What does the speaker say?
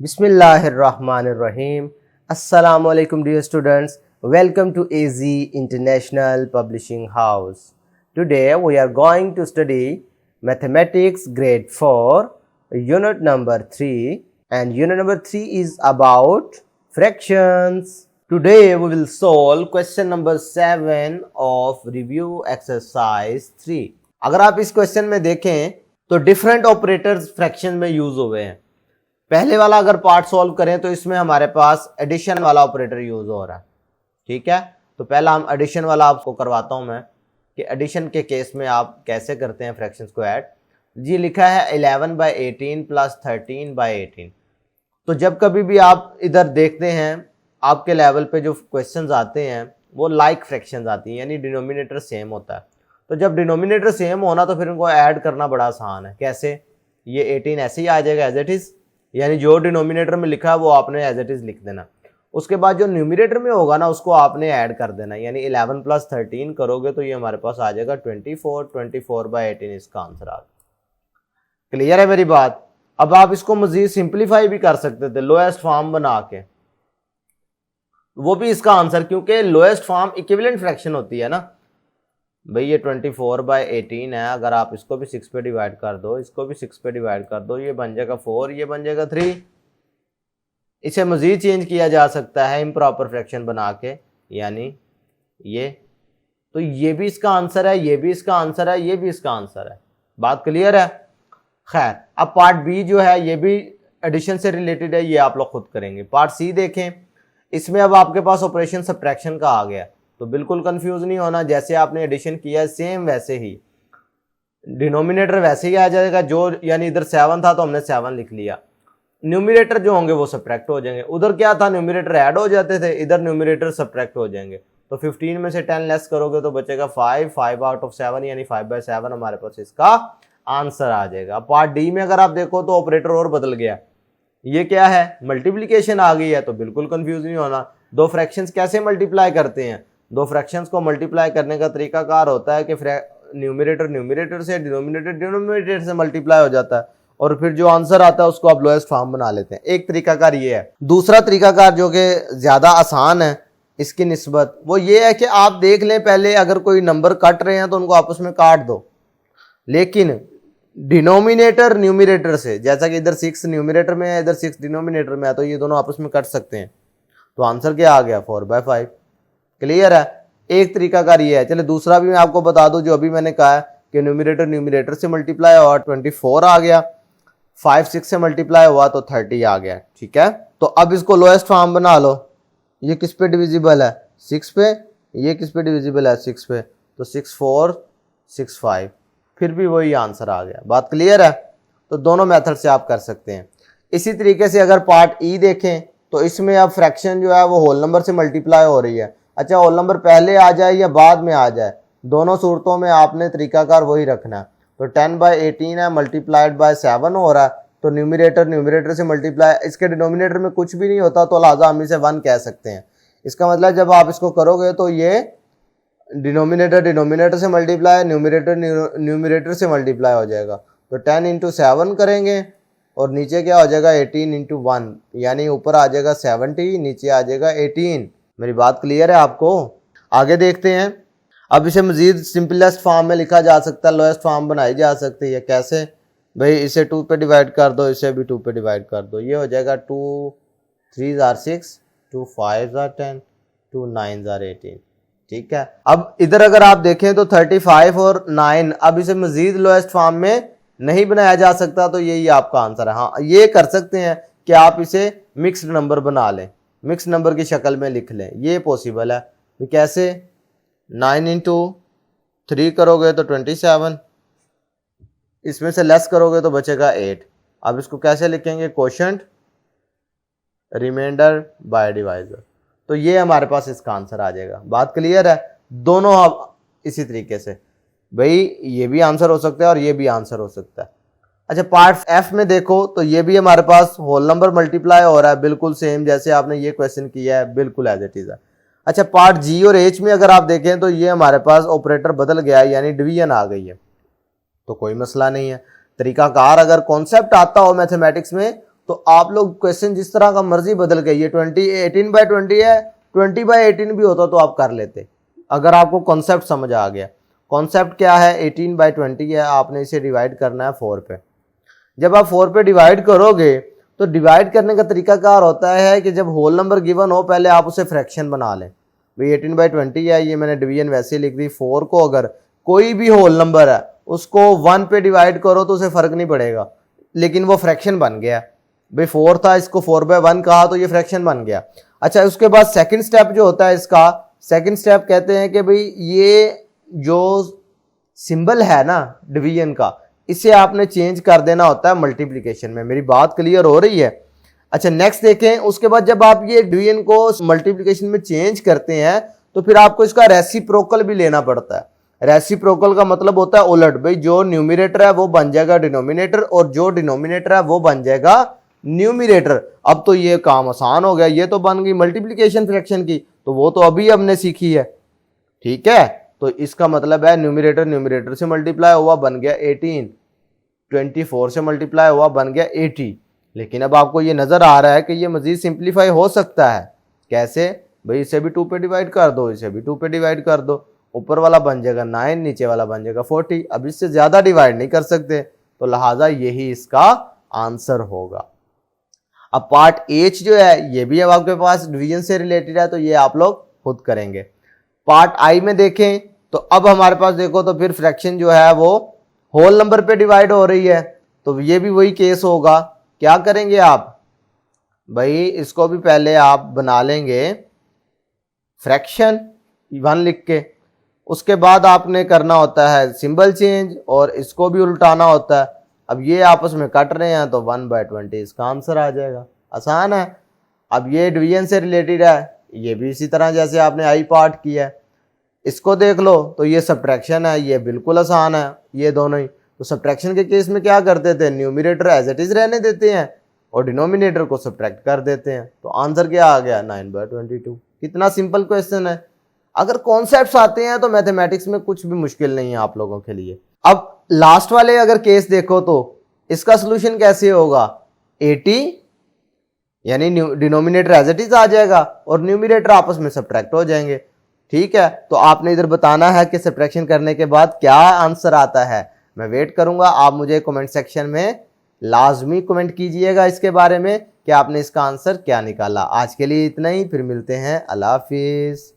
Bismillahirrahmanirrahim. Assalamu alaikum dear students. Welcome to AZ International Publishing House. Today we are going to study Mathematics grade 4 unit number 3 and unit number 3 is about fractions. Today we will solve question number 7 of review exercise 3. अगर आप इस question में देखें तो different operators fraction में use हुए हैं। पहले वाला अगर पार्ट सॉल्व करें तो इसमें हमारे पास एडिशन वाला ऑपरेटर यूज हो रहा है। ठीक है, तो पहला हम एडिशन वाला आपको करवाता हूं मैं कि एडिशन के केस में आप कैसे करते हैं फ्रैक्शंस को ऐड। जी लिखा है 11/18 प्लस 13/18। तो जब कभी भी आप इधर देखते हैं आपके लेवल पे जो क्वेश्चंस आते हैं वो लाइक फ्रैक्शंस आती हैं, यानी डिनोमिनेटर सेम होता है। तो जब डिनोमिनेटर सेम होना तो फिर उनको ऐड करना बड़ा आसान है। कैसे? ये 18 ऐसे ही आ जाएगा एज इट इज, यानी जो डिनोमिनेटर में लिखा है वो आपने एज इट इज लिख देना। उसके बाद जो न्यूमिनेटर में होगा ना उसको आपने ऐड कर देना, यानी 11 प्लस 13 करोगे तो ये हमारे पास आ जाएगा 24। 24/18 इसका आंसर आ गया। क्लियर है मेरी बात? अब आप इसको मजीद सिंप्लीफाई भी कर सकते थे लोएस्ट फॉर्म बना के, वो भी इसका आंसर, क्योंकि लोएस्ट फॉर्म इक्विवेलेंट फ्रैक्शन होती है ना भाई। ये 24/18 है, अगर आप इसको भी 6 पे डिवाइड कर दो, इसको भी 6 पे डिवाइड कर दो, ये बन जाएगा 4, ये बन जाएगा 3। इसे मजीद चेंज किया जा सकता है इम्प्रॉपर फ्रैक्शन बना के, यानी ये। तो ये भी इसका आंसर है, ये भी इसका आंसर है, ये भी इसका आंसर है। बात क्लियर है? खैर, अब पार्ट बी जो है ये भी एडिशन से रिलेटेड है, ये आप लोग खुद करेंगे। पार्ट सी देखें, इसमें अब आपके पास ऑपरेशन सब्ट्रैक्शन का आ गया, तो बिल्कुल कंफ्यूज नहीं होना। जैसे आपने एडिशन किया सेम वैसे ही डिनोमिनेटर वैसे ही आ जाएगा, जो यानी इधर 7 था तो हमने 7 लिख लिया। न्यूमिनेटर जो होंगे वो सब्ट्रैक्ट हो जाएंगे। उधर क्या था, न्यूमिनेटर ऐड हो जाते थे, इधर न्यूमिनेटर सब्ट्रैक्ट हो जाएंगे। तो 15 में से 10 लेस करोगे तो बचेगा 5 आउट ऑफ 7, यानी 5/7 हमारे पास इसका आंसर आ जाएगा। पार्ट डी में अगर आप देखो तो ऑपरेटर और बदल गया। ये क्या है, मल्टीप्लीकेशन आ गई है, तो बिल्कुल कंफ्यूज नहीं होना। दो फ्रैक्शंस कैसे मल्टीप्लाई करते हैं? दो फ्रैक्शंस को मल्टीप्लाई करने का तरीकाकार होता है कि न्यूमिनेटर न्यूमिनेटर से, डिनोमिनेटर डिनोमिनेटर से मल्टीप्लाई हो जाता है, और फिर जो आंसर आता है उसको आप लोएस्ट फॉर्म बना लेते हैं। एक तरीकाकार ये है। दूसरा तरीकाकार जो कि ज्यादा आसान है इसकी निस्बत, वो ये है कि आप देख लें पहले, अगर कोई नंबर कट रहे हैं तो उनको आपस में काट दो, लेकिन डिनोमिनेटर न्यूमिनेटर से, जैसा कि इधर 6 न्यूमिनेटर में है, इधर 6 डिनोमिनेटर में है, तो ये दोनों आपस में कट सकते हैं। तो आंसर क्या आ गया, 4/5। क्लियर है? एक तरीकाकार ये है। चले दूसरा भी मैं आपको बता दूं, जो अभी मैंने कहा है कि न्यूमिनेटर न्यूमिनेटर से मल्टीप्लाई हुआ 24 आ गया, 5 6 से मल्टीप्लाई हुआ तो 30 आ गया। ठीक है, तो अब इसको लोएस्ट फॉर्म बना लो। ये किस पे डिविजिबल है, 6 पे। ये किस पे डिविजिबल है, 6 पे। तो 6 4 6 5, फिर भी वही आंसर आ गया। बात क्लियर है? तो दोनों मेथड से आप कर सकते हैं। इसी तरीके से अगर पार्ट ई देखें तो इसमें अब फ्रैक्शन जो है वो होल नंबर से मल्टीप्लाई हो रही है। अच्छा, होल नंबर पहले आ जाए या बाद में आ जाए, दोनों सूरतों में आपने तरीकाकार वही रखना है। तो 10/18 है, मल्टीप्लाइड बाय 7 हो रहा है, तो न्यूमिनेटर न्यूमिनेटर से मल्टीप्लाई, इसके डिनोमिनेटर में कुछ भी नहीं होता, तो लिहाजा हम इसे 1 कह सकते हैं। इसका मतलब जब आप इसको करोगे तो ये डिनोमिनेटर डिनोमिनेटर से मल्टीप्लाई, न्यूमिनेटर न्यूमिनेटर से मल्टीप्लाई हो जाएगा। तो 10 × 7 करेंगे और नीचे क्या हो जाएगा, 18 × 1, यानी ऊपर आ जाएगा 70, नीचे आ जाएगा 18। मेरी बात क्लियर है आपको? आगे देखते हैं। अब इसे मजीद सिंपलेस्ट फॉर्म में लिखा जा सकता है, लोएस्ट फॉर्म बनाई जा सकती है। कैसे भाई? इसे 2 पे डिवाइड कर दो, इसे भी 2 पे डिवाइड कर दो, ये हो जाएगा 2 3 are 6, 2 5 are 10, 2 9 are 18। ठीक है, अब इधर अगर आप देखें तो 35 और 9, अब इसे मजीद लोएस्ट फॉर्म में नहीं बनाया जा सकता, तो यही आपका आंसर है। हाँ, ये कर सकते हैं कि आप इसे मिक्स्ड नंबर बना लें, मिक्स नंबर की शक्ल में लिख लें, ये पॉसिबल है। तो कैसे? 9 × 3 करोगे तो 27, इसमें से लेस करोगे तो बचेगा 8। अब इसको कैसे लिखेंगे, क्वोशंट रिमाइंडर बाय डिवाइजर। तो ये हमारे पास इसका आंसर आ जाएगा। बात क्लियर है? दोनों अब इसी तरीके से भाई, ये भी आंसर हो सकता है और ये भी आंसर हो सकता है। अच्छा, पार्ट एफ में देखो तो ये भी हमारे पास होल नंबर मल्टीप्लाई हो रहा है, बिल्कुल सेम जैसे आपने ये क्वेश्चन किया है, बिल्कुल एज इट इज है। अच्छा, पार्ट जी और एच में अगर आप देखें तो ये हमारे पास ऑपरेटर बदल गया है, यानी डिवीजन आ गई है, तो कोई मसला नहीं है। तरीकाकार अगर कॉन्सेप्ट आता हो मैथमेटिक्स में तो आप लोग क्वेश्चन जिस तरह का मर्जी बदल के, ये 18/20 है, 20/18 भी होता तो आप कर लेते, अगर आपको कॉन्सेप्ट समझ आ गया। कॉन्सेप्ट क्या है, 18/20 है, आपने इसे डिवाइड करना है 4 पे। जब आप 4 पे डिवाइड करोगे तो डिवाइड करने का तरीका कार होता है कि जब होल नंबर गिवन हो पहले आप उसे फ्रैक्शन बना लें। भाई 18/20 है, ये मैंने डिवीजन वैसे लिख दी। 4 को अगर कोई भी होल नंबर है उसको 1 पे डिवाइड करो तो उसे फर्क नहीं पड़ेगा, लेकिन वो फ्रैक्शन बन गया। भाई 4 था, इसको 4/1 कहा तो ये फ्रैक्शन बन गया। अच्छा, उसके बाद सेकंड स्टेप जो होता है इसका, सेकंड स्टेप कहते हैं कि भाई ये जो सिंबल है ना डिवीजन का, इसे आपने चेंज कर देना होता है मल्टीप्लिकेशन में। मेरी बात क्लियर हो रही है? अच्छा, नेक्स्ट देखें। उसके बाद जब आप ये डिवीजन को मल्टीप्लिकेशन में चेंज करते हैं तो फिर आपको इसका रेसिप्रोकल भी लेना पड़ता है। रेसिप्रोकल का मतलब होता है उलट। भाई जो न्यूमरेटर है वो बन जाएगा डिनोमिनेटर और जो डिनोमिनेटर है वो बन जाएगा न्यूमरेटर। अब तो ये काम आसान हो गया, ये तो बन गई मल्टीप्लिकेशन फ्रैक्शन की, तो वो तो अभी हमने सीखी है। ठीक है, तो इसका मतलब है न्यूमरेटर न्यूमरेटर से मल्टीप्लाई हुआ बन गया 18, 24 से मल्टीप्लाई हुआ बन गया 80। लेकिन अब आपको ये नजर आ रहा है कि ये मजीद सिंप्लीफाई हो सकता है। कैसे? भाई इसे भी 2 पे डिवाइड कर दो, इसे भी 2 पे डिवाइड कर दो, ऊपर वाला बन जाएगा 9, नीचे वाला बन जाएगा 40। अब इससे ज्यादा डिवाइड नहीं कर सकते, तो लिहाजा यही इसका आंसर होगा। अब पार्ट एच जो है ये भी अब आपके पास डिवीजन से रिलेटेड है, तो ये आप लोग खुद करेंगे। पार्ट आई में देखें तो अब हमारे पास देखो तो फिर फ्रैक्शन जो है वो होल नंबर पे डिवाइड हो रही है, तो ये भी वही केस होगा। क्या करेंगे आप? भाई इसको भी पहले आप बना लेंगे फ्रैक्शन 1 लिख के, उसके बाद आपने करना होता है सिंबल चेंज और इसको भी उल्टाना होता है। अब ये आपस में कट रहे हैं तो 1/20 इसका आंसर आ जाएगा। आसान है। अब ये डिवीजन से रिलेटेड है, ये भी इसी तरह जैसे आपने आई पार्ट किया है। इसको देख लो तो ये सब्ट्रैक्शन है, ये बिल्कुल आसान है, ये दोनों ही। तो सब्ट्रैक्शन के केस में क्या करते थे, न्यूमरेटर एज इट इज रहने देते हैं और डिनोमिनेटर को सब्ट्रैक्ट कर देते हैं। तो आंसर क्या आ गया, 9/22। कितना सिंपल क्वेश्चन है। अगर कॉन्सेप्ट्स आते हैं तो मैथमेटिक्स में कुछ भी मुश्किल नहीं है आप लोगों के लिए। अब लास्ट वाले अगर केस देखो तो इसका सोल्यूशन कैसे होगा, 80 यानी डिनोमिनेटर एज इट इज आ जाएगा और न्यूमरेटर आपस में सब्ट्रैक्ट हो जाएंगे। ठीक है, तो आपने इधर बताना है कि सब्ट्रैक्शन करने के बाद क्या आंसर आता है। मैं वेट करूंगा, आप मुझे कमेंट सेक्शन में लाजमी कमेंट कीजिएगा इसके बारे में कि आपने इसका आंसर क्या निकाला। आज के लिए इतना ही, फिर मिलते हैं। अल्लाह हाफिज।